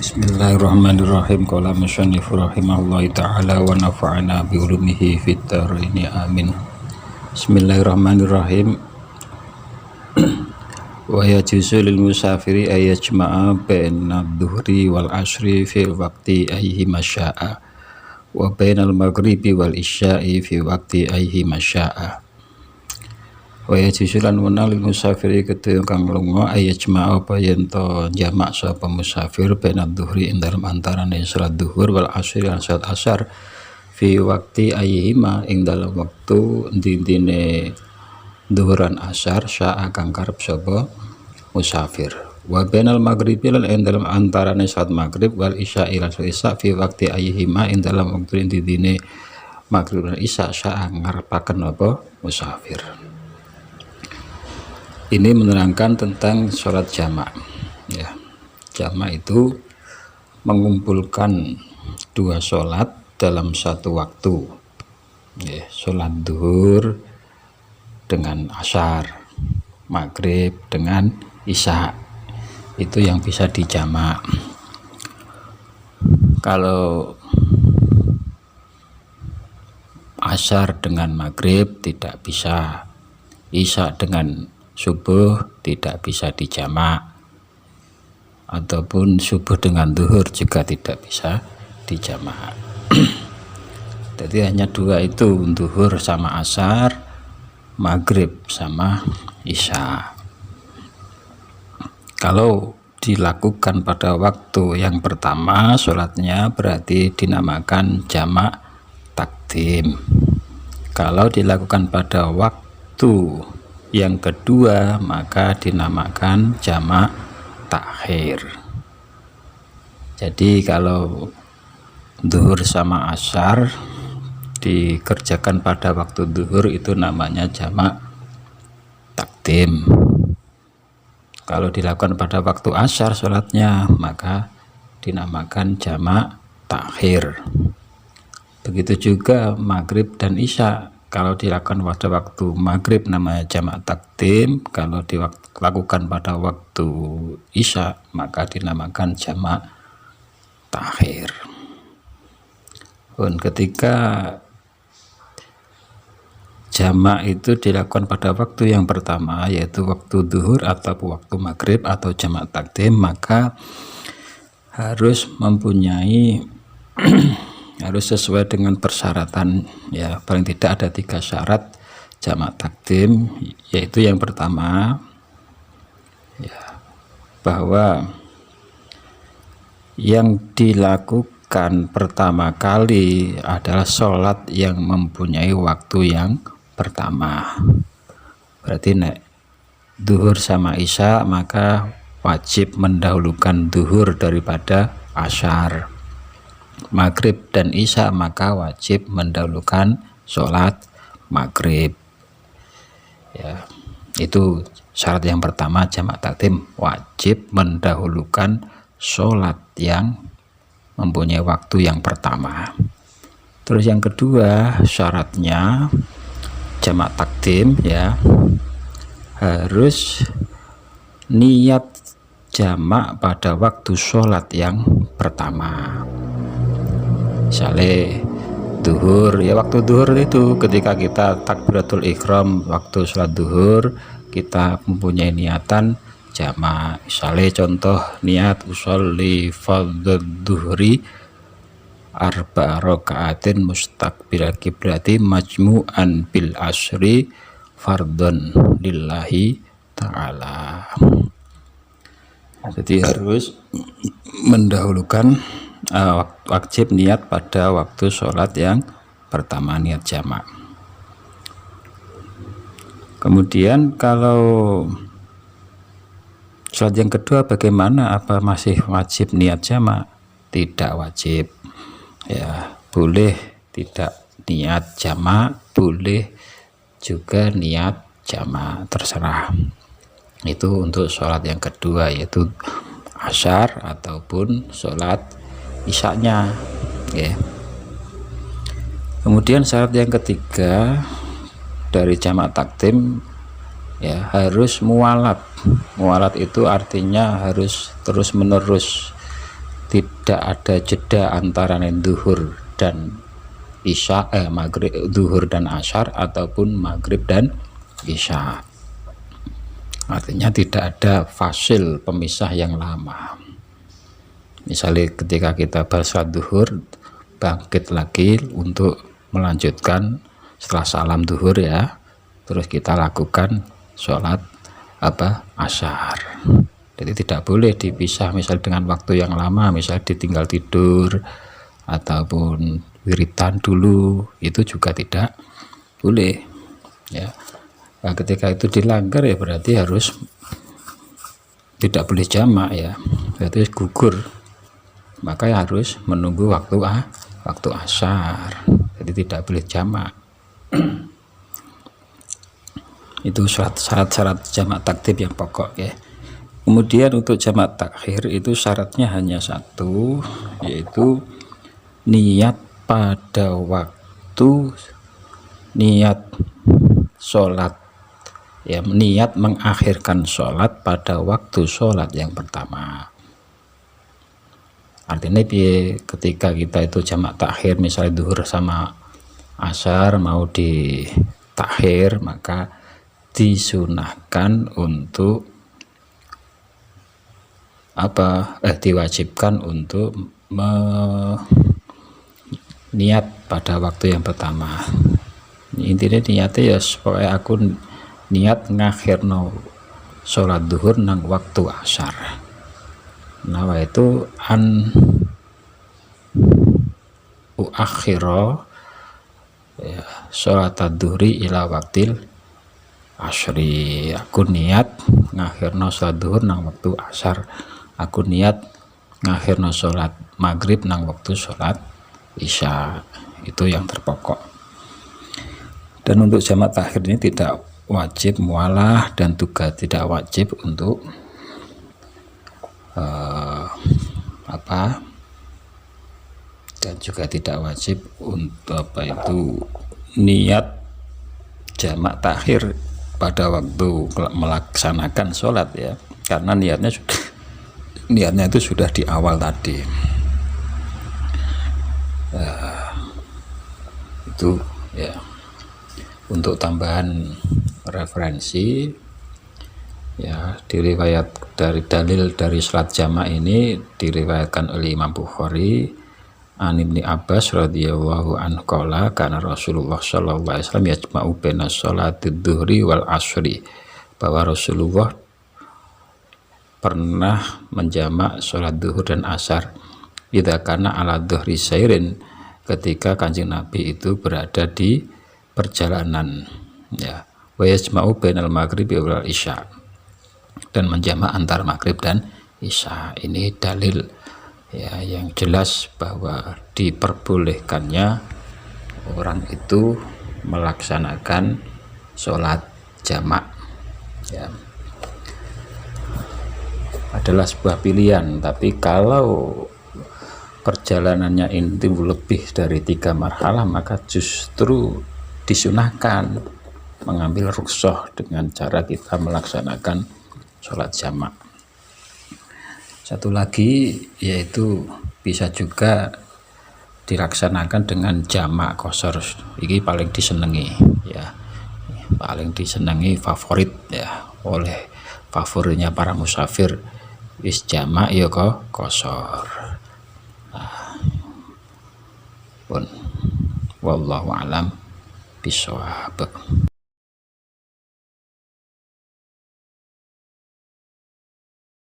Bismillahirrahmanirrahim. Qala musannif rahimahullah ta'ala wa nafa'ana bi ulumihi fid dharain amin. Bismillahirrahmanirrahim. Wa yajuzu lil musafiri ay yajma'a baina adh-dhuhri wal asri fi waqti ayyi masya'a wa bainal maghribi wal isya'i fi waqti ayyi masya'a. Wa yajuzu lan wenang lil musafiri kedhe kang lunga ay yajma'a apa yen to jamak sapa musafir baina adh-dhuhri ing dalem antarane salat dhuhur wal asri lan salat asar fi waqti ayyihima ing dalem wektu dintine dhuhuran asar sya'a kang karep sapa musafir. Wa bainal maghribi lan ing dalem antarane salat maghrib wal isya'i lan salat isya fi waqti ayyihima ing dalem wektu dintine maghrib lan isya sya'a ngarepaken apa musafir. Ini menerangkan tentang sholat jamak. Ya, jamak itu mengumpulkan dua sholat dalam satu waktu. Ya, sholat duhur dengan asar, maghrib dengan isya, itu yang bisa dijamak. Kalau asar dengan maghrib tidak bisa, isya dengan subuh tidak bisa dijamak, ataupun subuh dengan duhur juga tidak bisa dijamak. Jadi hanya dua itu, duhur sama asar, maghrib sama isya. Kalau dilakukan pada waktu yang pertama sholatnya berarti dinamakan jamak takdim. Kalau dilakukan pada waktu yang kedua maka dinamakan jamak takhir. Jadi kalau duhur sama asar dikerjakan pada waktu duhur itu namanya jamak takdim. Kalau dilakukan pada waktu asar sholatnya maka dinamakan jamak takhir. Begitu juga maghrib dan isya. Kalau dilakukan pada waktu maghrib namanya jamak takdim, kalau dilakukan pada waktu isya maka dinamakan jamak takhir. Dan ketika jamak itu dilakukan pada waktu yang pertama yaitu waktu duhur atau waktu maghrib atau jamak takdim, maka harus mempunyai harus sesuai dengan persyaratan, ya, paling tidak ada 3 syarat jamak takdim, yaitu yang pertama ya, bahwa yang dilakukan pertama kali adalah sholat yang mempunyai waktu yang pertama. Berarti nek duhur sama isya maka wajib mendahulukan duhur daripada asar. Maghrib dan isya maka wajib mendahulukan sholat maghrib. Ya, itu syarat yang pertama jamak takdim, wajib mendahulukan sholat yang mempunyai waktu yang pertama. Terus yang kedua syaratnya jamak takdim ya harus niat jamak pada waktu sholat yang pertama. Misalnya duhur, ya waktu duhur itu ketika kita takbiratul ihram waktu sholat duhur kita mempunyai niatan jamak. Misalnya contoh niat usolli fardhu duhri arba rakaatin mustaqbil qiblati majmu'an bil asri fardhon lillahi ta'ala. Jadi harus mendahulukan wajib niat pada waktu sholat yang pertama, niat jamak. Kemudian kalau sholat yang kedua bagaimana, apa masih wajib niat jamak? Tidak wajib ya, boleh tidak niat jamak, boleh juga niat jamak, terserah. Itu untuk sholat yang kedua yaitu asar ataupun sholat isyaknya ya. Kemudian syarat yang ketiga dari jamak takdim ya harus mualat. Mualat itu artinya harus terus menerus, tidak ada jeda antara duhur dan isya, maghrib, duhur dan asyar, ataupun maghrib dan isya. Artinya tidak ada fasil pemisah yang lama. Misalnya ketika kita salat duhur, bangkit lagi untuk melanjutkan setelah salam duhur ya, terus kita lakukan sholat asyar. Jadi tidak boleh dipisah misal dengan waktu yang lama, misal ditinggal tidur ataupun wiritan dulu, itu juga tidak boleh ya. Nah, ketika itu dilanggar ya berarti harus tidak boleh jamak ya, berarti gugur, maka harus menunggu waktu asyar, jadi tidak boleh jamak. Itu syarat-syarat jamak taktib yang pokok ya. Kemudian untuk jamak takhir itu syaratnya hanya satu, yaitu niat pada waktu niat sholat ya, niat mengakhirkan sholat pada waktu sholat yang pertama. Artinya ketika kita itu jamak takhir, misalnya duhur sama asar mau di takhir, maka disunahkan untuk diwajibkan untuk niat pada waktu yang pertama. Intinya niatnya ya supaya aku niat ngakhirno sholat duhur nang waktu asar. Nah itu an uakhiro ya, sholat duhri ila waktil asyri. Aku niat ngakhirno sholat duhur nang waktu asar, aku niat ngakhirno sholat maghrib nang waktu sholat isya. Itu yang terpokok. Dan untuk jamak takhir ini tidak wajib mualah dan juga tidak wajib untuk dan juga tidak wajib untuk niat jamak takhir pada waktu melaksanakan sholat ya, karena niatnya itu sudah di awal tadi. Itu ya. Untuk tambahan referensi ya, diriwayat dari dalil dari sholat jamak ini diriwayatkan oleh Imam Bukhari an Ibni Abbas radhiyallahu anhu qala kana Rasulullah sallallahu alaihi wasallam yajma'u baina sholatid duhri wal asri, bahwa Rasulullah pernah menjamak sholat duhur dan asar idza kana ala dhuhri sairin, ketika Kanjeng Nabi itu berada di perjalanan ya, wa yajma'u bainal maghribi wal isya, dan menjamak antar maghrib dan isya. Ini dalil ya yang jelas bahwa diperbolehkannya orang itu melaksanakan sholat jamak ya, adalah sebuah pilihan. Tapi kalau perjalanannya ini lebih dari 3 marhalah, maka justru disunahkan mengambil rukhsah dengan cara kita melaksanakan sholat jamak. Satu lagi yaitu bisa juga dilaksanakan dengan jamak qasar. Ini paling disenangi ya, paling disenangi, favorit ya, oleh favoritnya para musafir is jamak ya kok qasar. Wallahu alam bisawab.